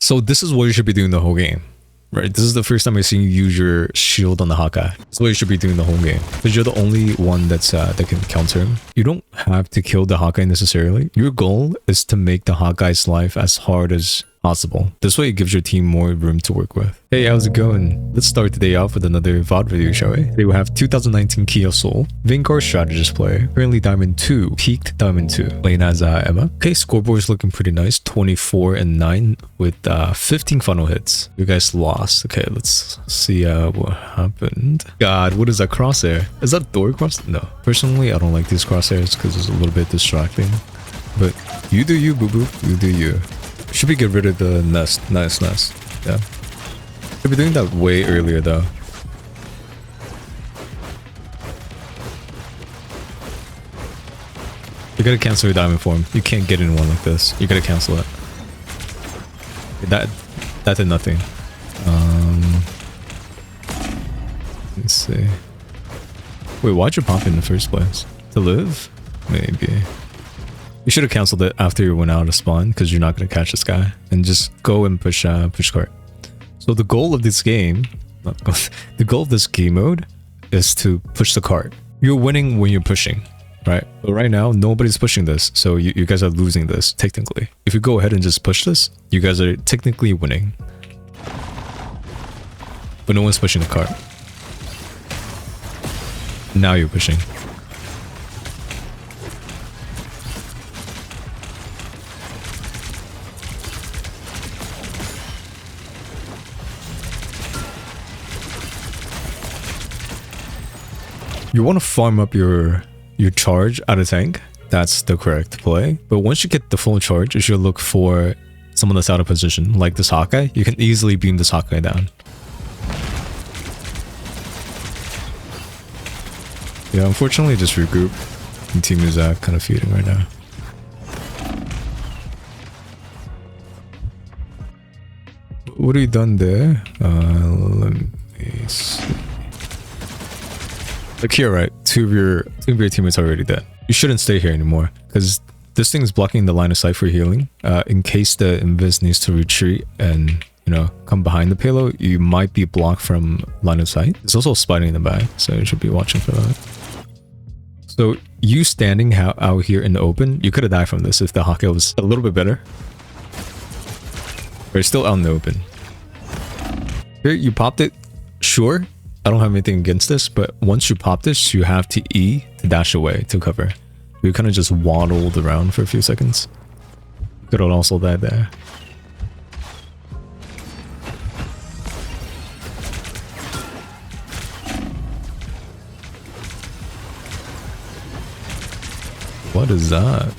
So this is what you should be doing the whole game. Right, this is the first time I've seen you use your shield on the Hawkeye. That's what you should be doing the whole game. Because you're the only one that can counter him. You don't have to kill the Hawkeye necessarily. Your goal is to make the Hawkeye's life as hard as possible. This way it gives your team more room to work with. Hey, how's it going? Let's start the day off with another VOD video, shall we? Today we have 2019 Kia Soul, Vanguard Strategist player, currently Diamond 2, peaked Diamond 2, playing as Emma. Okay, scoreboard is looking pretty nice, 24 and 9 with 15 funnel hits. You guys lost. Okay, let's see what happened. God, what is that crosshair? Is that a door cross? No. Personally, I don't like these crosshairs because it's a little bit distracting. But you do you, boo-boo. You do you. Should we get rid of the nest? Nice nest. Yeah. Should be doing that way earlier though. You gotta cancel your diamond form. You can't get in one like this. You gotta cancel it. That did nothing. Let's see. Wait, why'd you pop in the first place? To live? Maybe. You should have canceled it after you went out of spawn because you're not going to catch this guy. And just go and push cart. So the goal of this game, the goal of this game mode is to push the cart. You're winning when you're pushing, right? But right now, nobody's pushing this. So you guys are losing this, technically. If you go ahead and just push this, you guys are technically winning. But no one's pushing the cart. Now you're pushing. You want to farm up your charge out of tank. That's the correct play. But once you get the full charge, you should look for someone that's out of position, like this Hawkeye. You can easily beam this Hawkeye down. Yeah, unfortunately, just regroup. The team is kind of feeding right now. What have you done there? Let me see. Like here, right? Two of your teammates are already dead. You shouldn't stay here anymore because this thing is blocking the line of sight for healing. In case the invis needs to retreat and come behind the payload, you might be blocked from line of sight. There's also a spider in the back, so you should be watching for that. So you standing out here in the open, you could have died from this if the Hawkeye was a little bit better. But it's still out in the open. Here, you popped it. Sure. I don't have anything against this, but once you pop this, you have to E to dash away to cover. You kind of just waddled around for a few seconds. You could have also died there. What is that?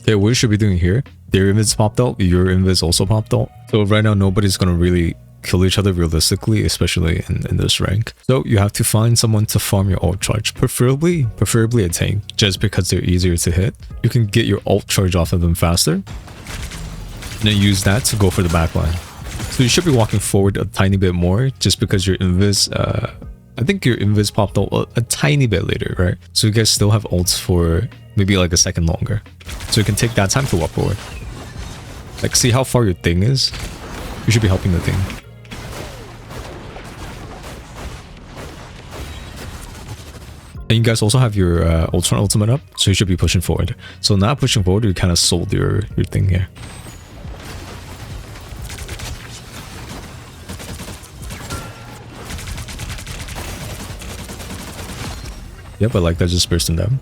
Okay, what you should be doing here, their invis popped out, your invis also popped out. So right now, nobody's going to really kill each other realistically, especially in this rank. So you have to find someone to farm your ult charge, preferably a tank, just because they're easier to hit. You can get your ult charge off of them faster, and then use that to go for the backline. So you should be walking forward a tiny bit more, just because your invis, I think your invis popped out a tiny bit later, right? So you guys still have ults for maybe like a second longer. So you can take that time to walk forward. Like, see how far your thing is? You should be helping the thing. And you guys also have your Ultron ultimate up, so you should be pushing forward. So now pushing forward, you kind of sold your thing here. Yeah, but like that just bursting them.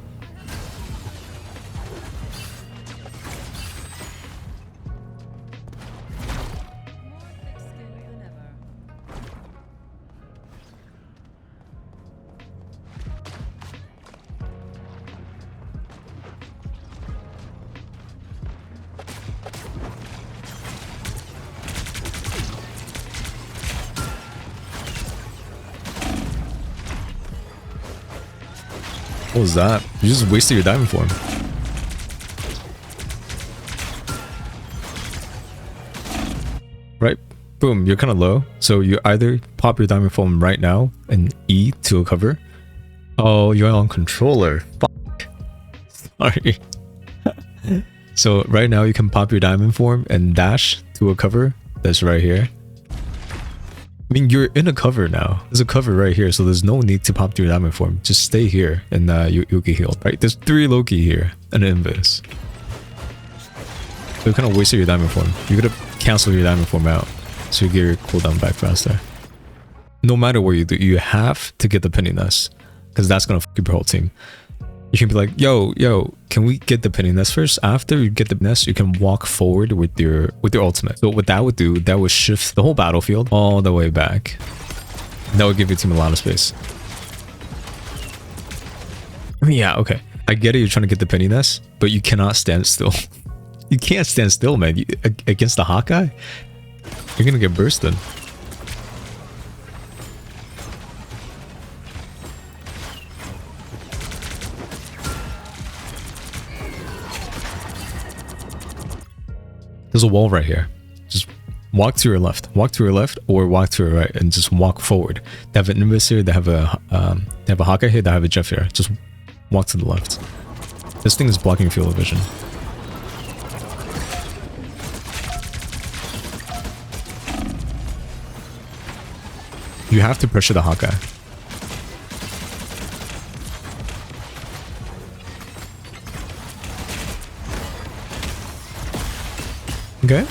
What was that? You just wasted your diamond form. Right? Boom, you're kind of low. So you either pop your diamond form right now and E to a cover, Oh, you're on controller. Fuck. Sorry. So right now you can pop your diamond form and dash to a cover that's right here. I mean, you're in a cover now. There's a cover right here, so there's no need to pop your diamond form. Just stay here and you'll get healed. Right? There's 3 Loki here and an Invis. So you kind of wasted your diamond form. You gotta cancel your diamond form out so you get your cooldown back faster. No matter what you do, you have to get the penny nest because that's gonna fuck your whole team. You can be like, yo, can we get the penny nest first? After you get the nest, you can walk forward with your ultimate. So what that would do, that would shift the whole battlefield all the way back. That would give your team a lot of space. I mean, yeah, okay. I get it, you're trying to get the penny nest, but you cannot stand still. You can't stand still, man. Against the Hawkeye, you're gonna get bursted. There's a wall right here. Just walk to your left. Walk to your left or walk to your right and just walk forward. They have an Invis here. They have a Hawkeye here. They have a Jeff here. Just walk to the left. This thing is blocking field of vision. You have to pressure the Hawkeye. Okay.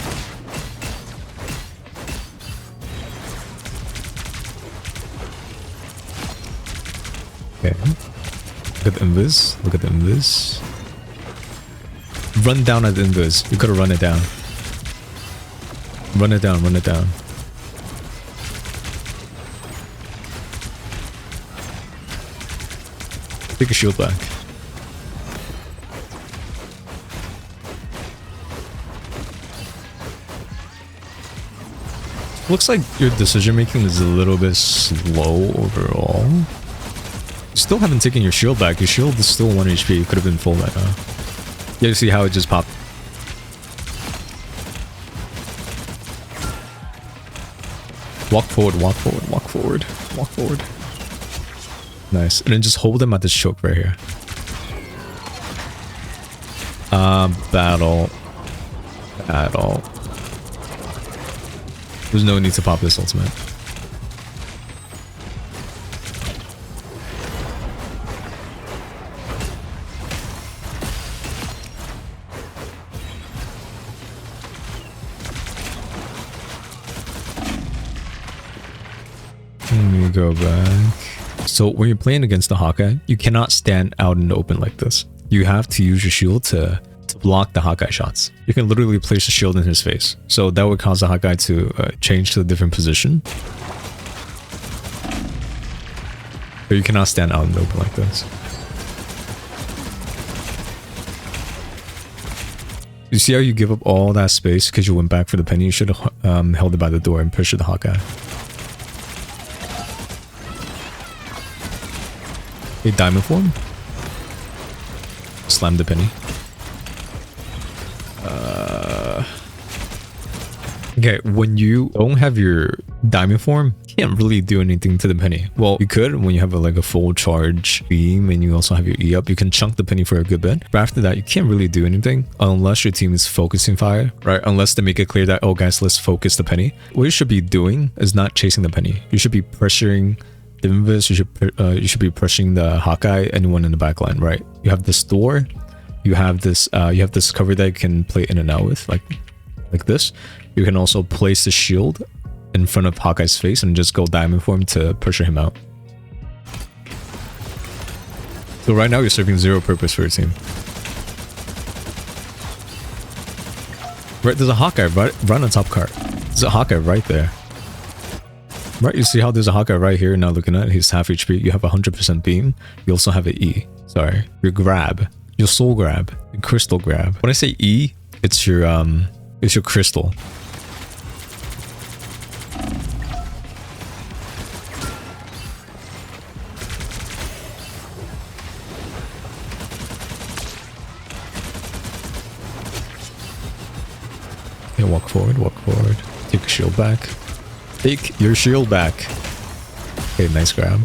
Okay. Look at the Invis. Look at the Invis. Run down at the Invis. You gotta run it down. Run it down, run it down. Take a shield back. Looks like your decision making is a little bit slow overall. You still haven't taken your shield back. Your shield is still 1 HP. It could have been full right now. Yeah, you see how it just popped. Walk forward, walk forward, walk forward, walk forward. Nice. And then just hold them at this choke right here. Battle. There's no need to pop this ultimate. Let me go back. So when you're playing against the Hawkeye, you cannot stand out in the open like this. You have to use your shield to block the Hawkeye shots. You can literally place a shield in his face. So that would cause the Hawkeye to change to a different position. But you cannot stand out in the open like this. You see how you give up all that space because you went back for the penny? You should have held it by the door and pushed the Hawkeye. A diamond form. Slam the penny. Okay, when you don't have your diamond form, you can't really do anything to the penny. Well, you could when you have like a full charge beam and you also have your E up. You can chunk the penny for a good bit. But after that, you can't really do anything unless your team is focusing fire, right? Unless they make it clear that, oh guys, let's focus the penny. What you should be doing is not chasing the penny. You should be pressuring the Invis. You should be pressuring the Hawkeye, anyone in the back line, right? You have this door. You have this cover that you can play in and out with, like this. You can also place the shield in front of Hawkeye's face and just go diamond for him to pressure him out. So right now you're serving zero purpose for your team. Right, there's a Hawkeye right on top cart. There's a Hawkeye right there. Right, you see how there's a Hawkeye right here now looking at it? He's half HP. You have 100% beam. You also have an E. Sorry. Your grab. Your soul grab. Your crystal grab. When I say E, it's your crystal. Okay, walk forward, walk forward. Take your shield back. Take your shield back. Okay, nice grab.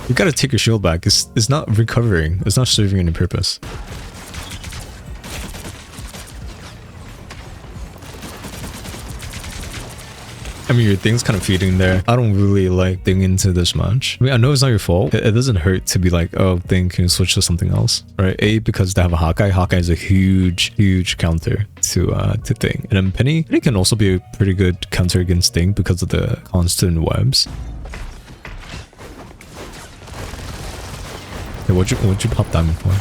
You gotta take your shield back. It's not recovering. It's not serving any purpose. I mean, your thing's kind of feeding there. I don't really like digging into this much. I mean, I know it's not your fault. It doesn't hurt to be like, oh, thing can switch to something else, right? A, because they have a Hawkeye. Hawkeye is a huge counter to Thing. And then Penny can also be a pretty good counter against Thing because of the constant webs. Okay, what'd you pop diamond for?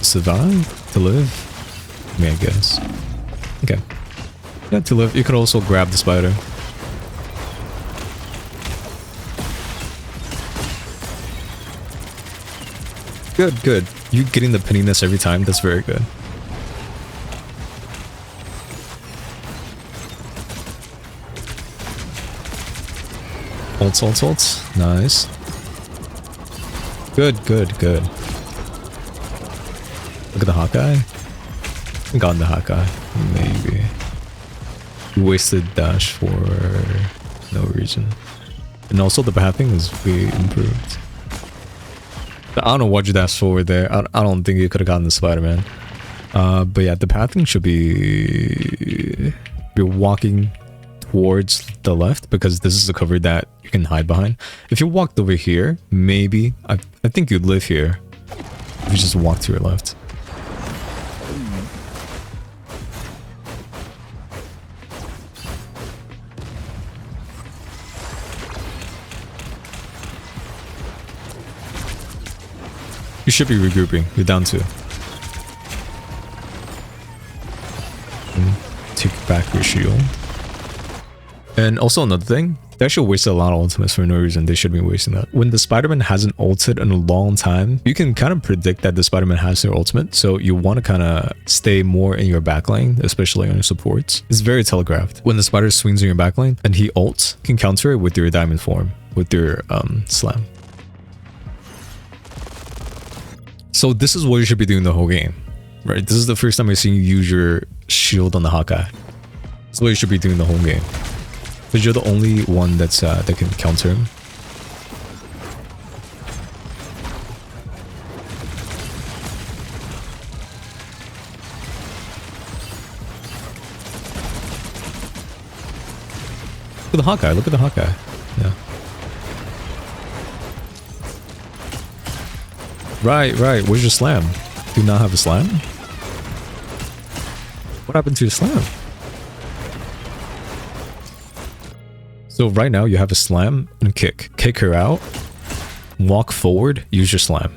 Survive? To live? I mean, I guess. Okay. Yeah, to live. You could also grab the spider. Good. You getting the penniness every time, that's very good. Ults. Nice. Good. Look at the Hawkeye. I got the Hawkeye. Maybe. You wasted dash for no reason. And also the pathing is way improved. I don't know what you dashed forward there. I don't think you could have gotten the Spider-Man. But yeah, the pathing should be... You're walking towards the left because this is a cover that you can hide behind. If you walked over here, maybe... I think you'd live here. If you just walk to your left. You should be regrouping. You're down 2. Take back your shield. And also another thing, they actually wasted a lot of ultimates for no reason. They should be wasting that. When the Spider-Man hasn't ulted in a long time, you can kind of predict that the Spider-Man has their ultimate. So you want to kind of stay more in your backline, especially on your supports. It's very telegraphed. When the Spider swings in your backline and he ults, you can counter it with your diamond form, with your slam. So this is what you should be doing the whole game, right? This is the first time I've seen you use your shield on the Hawkeye. This is what you should be doing the whole game. Because you're the only one that can counter him. Look at the Hawkeye, look at the Hawkeye. Yeah. Right. Where's your slam? Do you not have a slam? What happened to your slam? So right now you have a slam and a kick. Kick her out. Walk forward. Use your slam.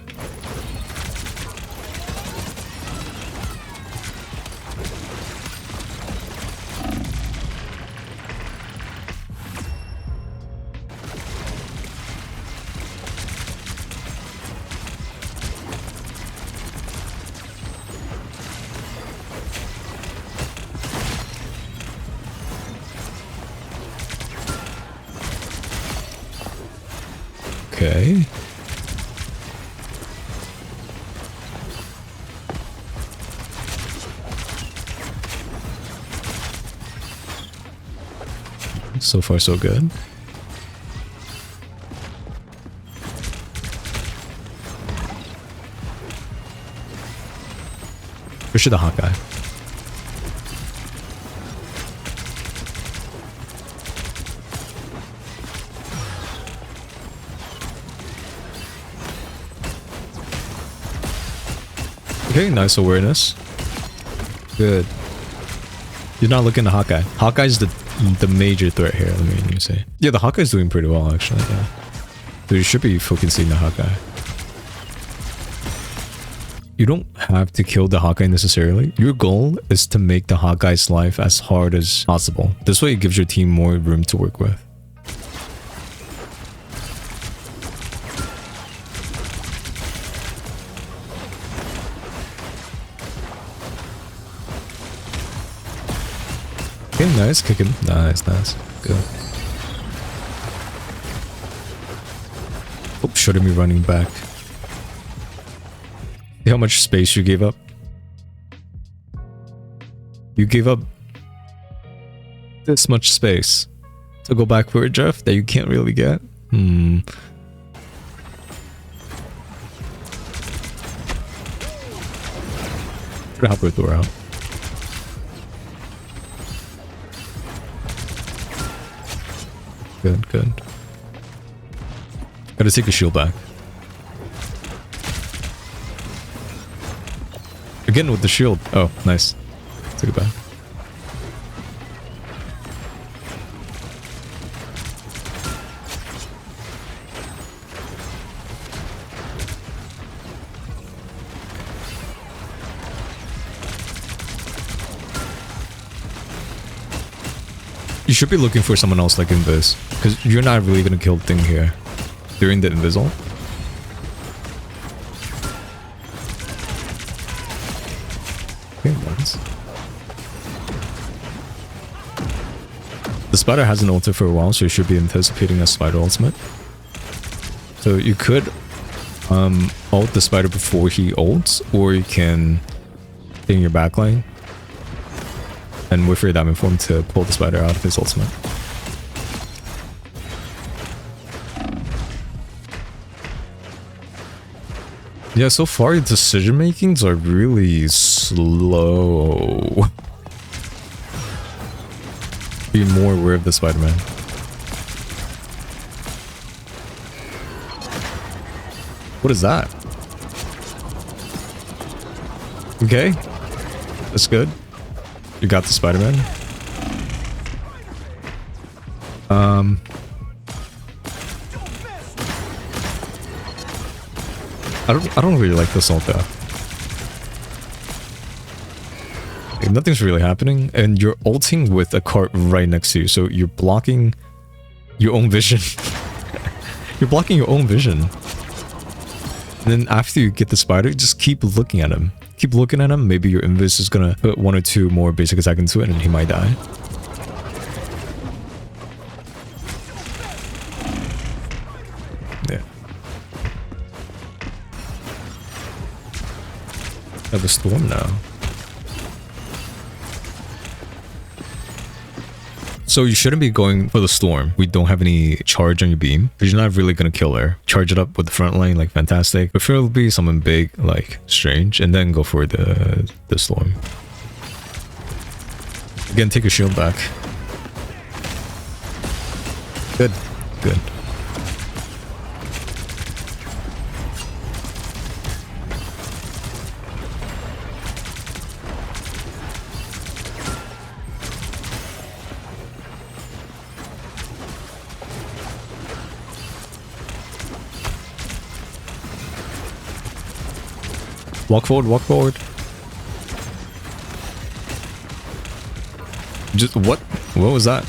Okay. So far, so good. Where should the Hawkeye? Okay, nice awareness. Good. You're not looking at Hawkeye. Hawkeye's the major threat here, let me say. Yeah, the Hawkeye's doing pretty well, actually. Yeah. So you should be focusing the Hawkeye. You don't have to kill the Hawkeye necessarily. Your goal is to make the Hawkeye's life as hard as possible. This way it gives your team more room to work with. Okay, nice, kick him. Nice. Good. Oh, shouldn't be running back. See how much space you gave up? You gave up this much space to go back for a draft that you can't really get? Gonna help her Thor out. Good, good. Gotta take a shield back. Again with the shield. Oh, nice. Take it back. You should be looking for someone else like Invis, because you're not really gonna kill Thing here during the Invis ult. Okay, nice. The Spider hasn't ulted for a while, so you should be anticipating a Spider ultimate. So you could ult the Spider before he ults, or you can stay in your backline and wait for your Diamond Form to pull the Spider out of his ultimate. Yeah, so far your decision makings are really slow. Be more aware of the Spider-Man. What is that? Okay, that's good. You got the Spider-Man. I don't really like this ult though. Like, nothing's really happening, and you're ulting with a cart right next to you, so you're blocking your own vision. You're blocking your own vision. And then after you get the Spider, just keep looking at him. Keep looking at him. Maybe your Invis is gonna put 1 or 2 more basic attack into it and he might die. Yeah. I have a storm now. So you shouldn't be going for the storm. We don't have any charge on your beam, because you're not really gonna kill her. Charge it up with the front line like Fantastic. Preferably someone big like Strange, and then go for the storm. Again, take your shield back. Good, good. Walk forward, walk forward. Just what? What was that?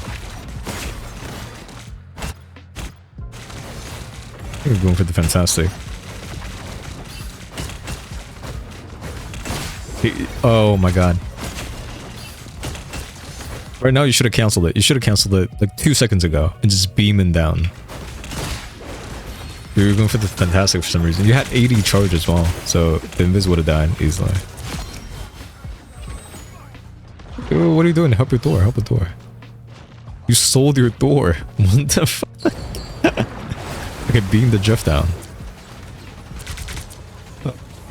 I think we're going for the Fantastic. Oh my god. Right now you should have canceled it. You should have canceled it like 2 seconds ago and just beaming down. You were going for the Fantastic for some reason. You had 80 charge as well, so the Invis would have died easily. Yo, what are you doing? Help your Thor, help your Thor. You sold your Thor. What the fuck? Okay, beam the Jeff down.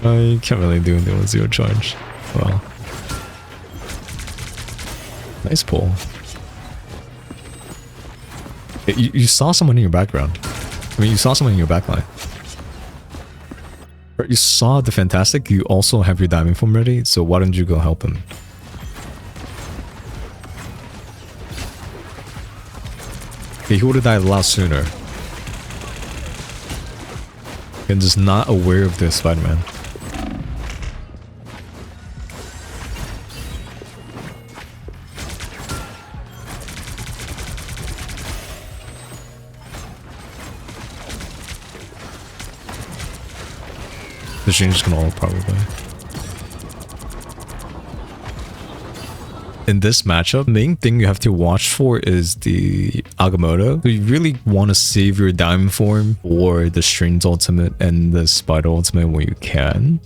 You can't really do anything with 0 charge. Well. Nice pull. You saw someone in your background. I mean, you saw someone in your backline. You saw the Fantastic, you also have your Diamond Form ready, so why don't you go help him? Okay, he would have died a lot sooner. And just not aware of the Spider-Man. The Shane's gonna ult probably. In this matchup, main thing you have to watch for is the Agamotto. So you really want to save your Diamond Form for the Strange ultimate and the Spider ultimate when you can.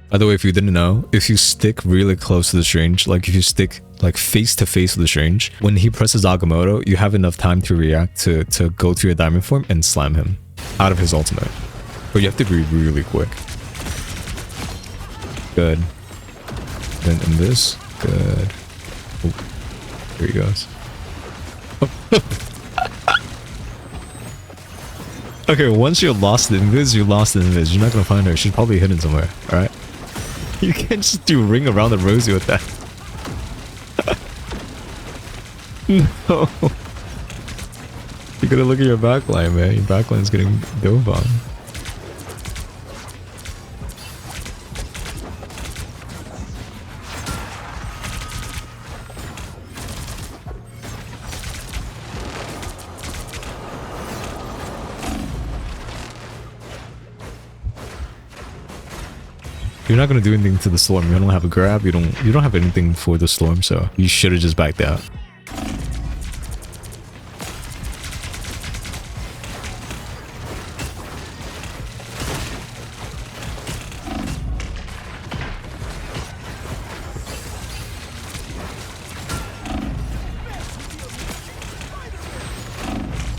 By the way, if you didn't know, if you stick really close to the Strange, like if you stick like face to face with the Strange, when he presses Agamotto, you have enough time to react to go to your diamond form and slam him out of his ultimate. But you have to be really quick. Good. Then in this, good. Oh, here he goes. Okay, once you're lost in invis, you're lost in invis. You're not gonna find her. She's probably hidden somewhere. All right. You can't just do ring around the rosy with that. No. You gotta look at your backline, man. Your backline's getting dove on. You're not gonna do anything to the storm. You don't have a grab. You don't have anything for the storm, so you should have just backed out.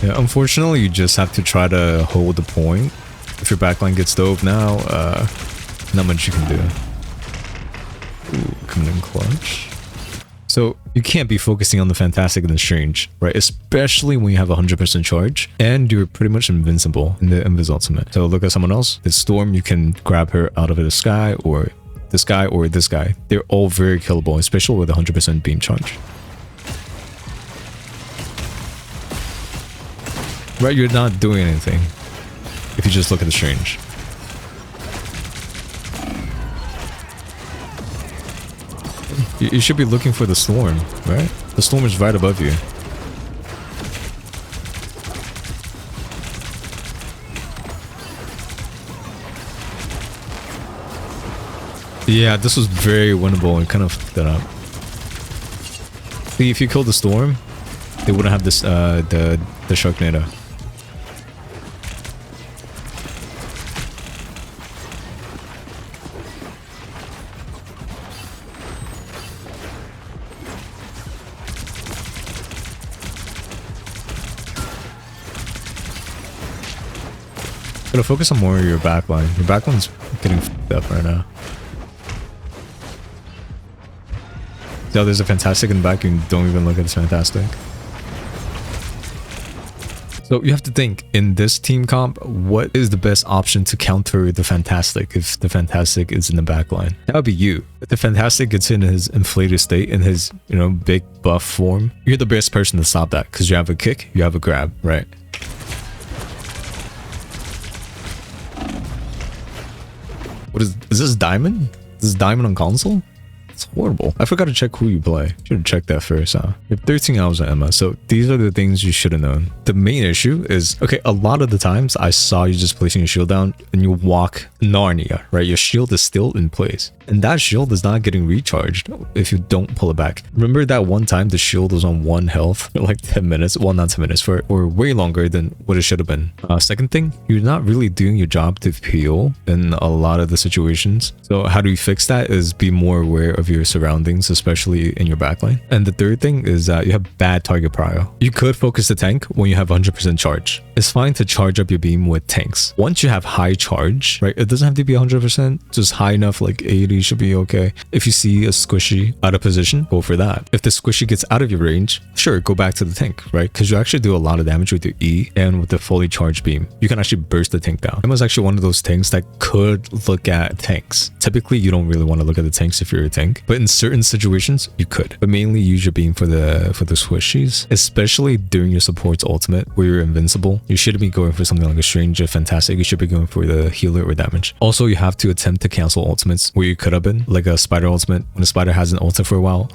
Yeah, unfortunately, you just have to try to hold the point. If your backline gets dove now, not much you can do. Ooh, coming in clutch. So you can't be focusing on the Fantastic and the Strange, right? Especially when you have 100% charge and you're pretty much invincible in the Invis ultimate. So look at someone else. The Storm, you can grab her out of the sky or this guy or this guy. They're all very killable, especially with 100% beam charge. Right, you're not doing anything if you just look at the Strange. You should be looking for the Storm, right? The Storm is right above you. Yeah, this was very winnable and kind of fucked that up. See, if you kill the Storm, they wouldn't have this the Sharknado. Gotta focus on more of your backline. Your backline's getting f***ed up right now. See how there's a Fantastic in the back and don't even look at this Fantastic. So you have to think, in this team comp, what is the best option to counter the Fantastic if the Fantastic is in the backline? That would be you. If the Fantastic gets in his inflated state, in his, you know, big buff form, you're the best person to stop that because you have a kick, you have a grab, right? What is this diamond? This is diamond on console? It's horrible. I forgot to check who you play. Should have checked that first, huh? You have 13 hours on Emma, so these are the things you should have known. The main issue is, okay, a lot of the times I saw you just placing your shield down and you walk Narnia, right? Your shield is still in place. And that shield is not getting recharged if you don't pull it back. Remember that one time the shield was on 1 health for like 10 minutes? Well, not 10 minutes, or way longer than what it should have been. Second thing, you're not really doing your job to heal in a lot of the situations. So how do you fix that is be more aware of your surroundings, especially in your backline. And the third thing is that you have bad target prio. You could focus the tank when you have 100% charge. It's fine to charge up your beam with tanks. Once you have high charge, right? It doesn't have to be 100%, just high enough, like 80 should be okay. If you see a squishy out of position, go for that. If the squishy gets out of your range, sure, go back to the tank, right? Because you actually do a lot of damage with your E and with the fully charged beam. You can actually burst the tank down. Emma's actually one of those tanks that could look at tanks. Typically, you don't really want to look at the tanks if you're a tank, but in certain situations, you could. But mainly use your beam for the squishies, especially during your support's ultimate where you're invincible. You shouldn't be going for something like a Strange or Fantastic. You should be going for the healer or damage. Also, you have to attempt to cancel ultimates where you could have been, like a Spider ultimate. When a Spider has an ultimate for a while,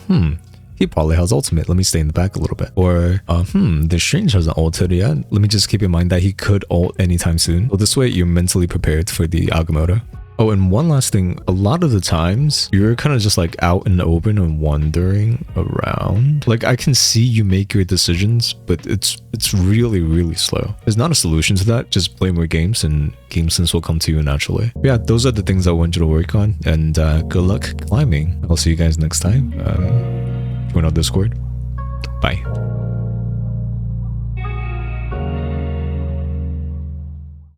he probably has ultimate. Let me stay in the back a little bit. Or, the Strange has an ultimate yet. Let me just keep in mind that he could ult anytime soon. So this way, you're mentally prepared for the Agamotto. Oh, and one last thing, a lot of the times you're kind of just like out in the open and wandering around. Like I can see you make your decisions, but it's really, really slow. There's not a solution to that. Just play more games and game sense will come to you naturally. But yeah, those are the things I want you to work on, and good luck climbing. I'll see you guys next time. Join our Discord. Bye.